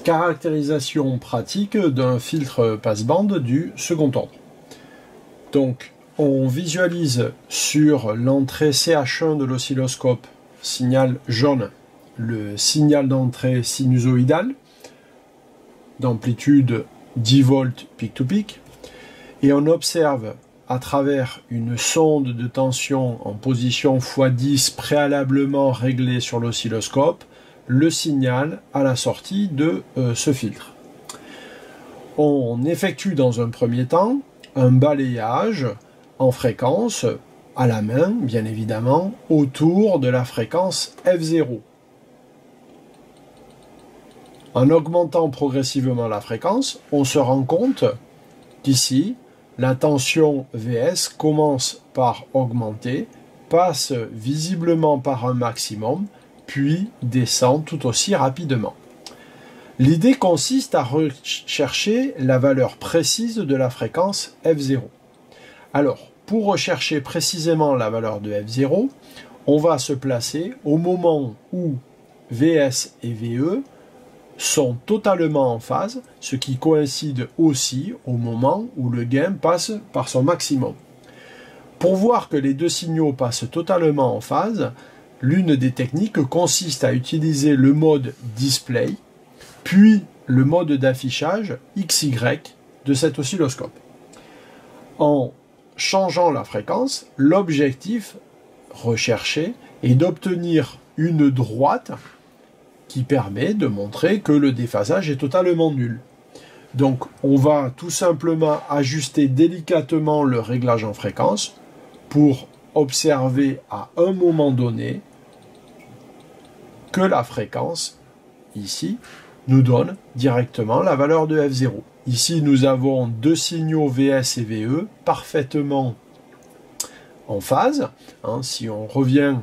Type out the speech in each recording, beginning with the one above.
Caractérisation pratique d'un filtre passe-bande du second ordre. Donc, on visualise sur l'entrée CH1 de l'oscilloscope, signal jaune, le signal d'entrée sinusoïdal d'amplitude 10 volts pic-to-pic, et on observe à travers une sonde de tension en position x10 préalablement réglée sur l'oscilloscope le signal à la sortie de ce filtre. On effectue dans un premier temps un balayage en fréquence à la main, bien évidemment, autour de la fréquence F0. En augmentant progressivement la fréquence, on se rend compte qu'ici, la tension Vs commence par augmenter, passe visiblement par un maximum, puis descend tout aussi rapidement. L'idée consiste à rechercher la valeur précise de la fréquence F0. Alors, pour rechercher précisément la valeur de F0, on va se placer au moment où Vs et Ve sont totalement en phase, ce qui coïncide aussi au moment où le gain passe par son maximum. Pour voir que les deux signaux passent totalement en phase, l'une des techniques consiste à utiliser le mode display, puis le mode d'affichage XY de cet oscilloscope. En changeant la fréquence, l'objectif recherché est d'obtenir une droite qui permet de montrer que le déphasage est totalement nul. Donc on va tout simplement ajuster délicatement le réglage en fréquence pour observer à un moment donné que la fréquence, ici, nous donne directement la valeur de F0. Ici, nous avons deux signaux Vs et Ve parfaitement en phase. Si on revient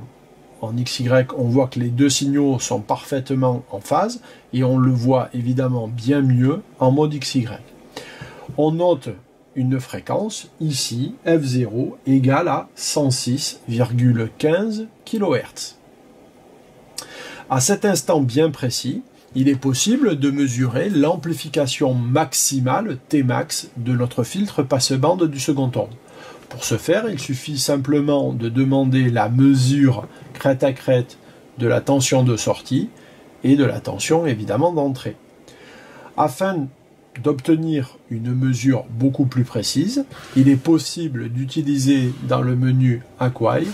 en XY, on voit que les deux signaux sont parfaitement en phase et on le voit évidemment bien mieux en mode XY. On note une fréquence, ici, F0 égale à 106,15 kHz. À cet instant bien précis, il est possible de mesurer l'amplification maximale Tmax de notre filtre passe-bande du second ordre. Pour ce faire, il suffit simplement de demander la mesure crête à crête de la tension de sortie et de la tension évidemment d'entrée. Afin d'obtenir une mesure beaucoup plus précise, il est possible d'utiliser dans le menu Acquire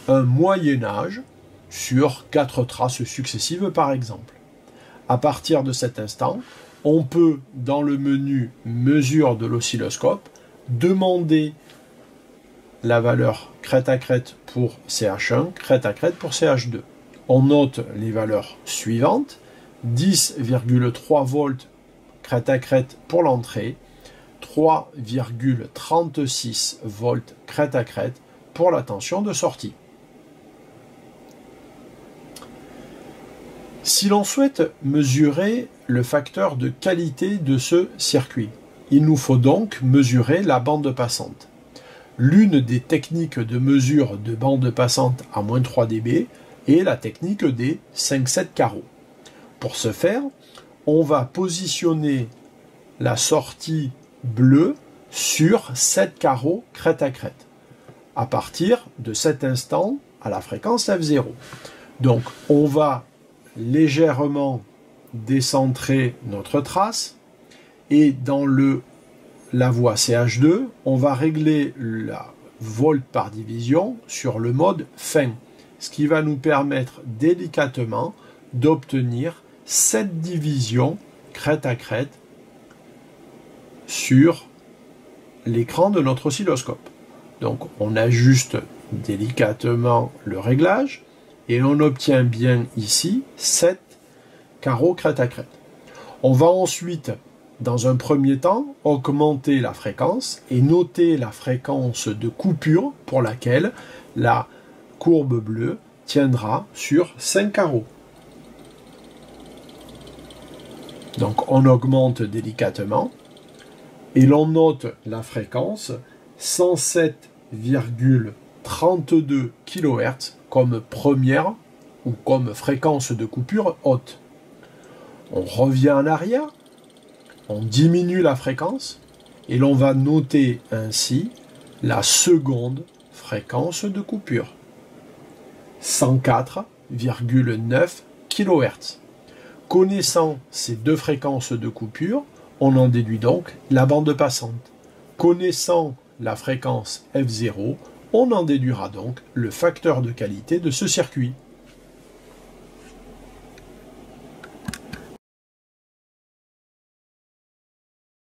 un moyen-âge sur 4 traces successives par exemple. À partir de cet instant, on peut dans le menu mesure de l'oscilloscope demander la valeur crête à crête pour CH1, crête à crête pour CH2. On note les valeurs suivantes, 10,3 volts crête à crête pour l'entrée, 3,36 volts crête à crête pour la tension de sortie. Si l'on souhaite mesurer le facteur de qualité de ce circuit, il nous faut donc mesurer la bande passante. L'une des techniques de mesure de bande passante à moins 3 dB est la technique des 5-7 carreaux. Pour ce faire, on va positionner la sortie bleue sur 7 carreaux crête à crête, à partir de cet instant à la fréquence F0. Donc on va légèrement décentrer notre trace et dans la voie CH2, on va régler la volt par division sur le mode fin, ce qui va nous permettre délicatement d'obtenir cette division crête à crête sur l'écran de notre oscilloscope. Donc on ajuste délicatement le réglage et on obtient bien ici 7 carreaux crête à crête. On va ensuite, dans un premier temps, augmenter la fréquence et noter la fréquence de coupure pour laquelle la courbe bleue tiendra sur 5 carreaux. Donc on augmente délicatement et l'on note la fréquence 107,32 kHz comme première ou comme fréquence de coupure haute. On revient en arrière, on diminue la fréquence et l'on va noter ainsi la seconde fréquence de coupure. 104,9 kHz. Connaissant ces deux fréquences de coupure, on en déduit donc la bande passante. Connaissant la fréquence F0, on en déduira donc le facteur de qualité de ce circuit.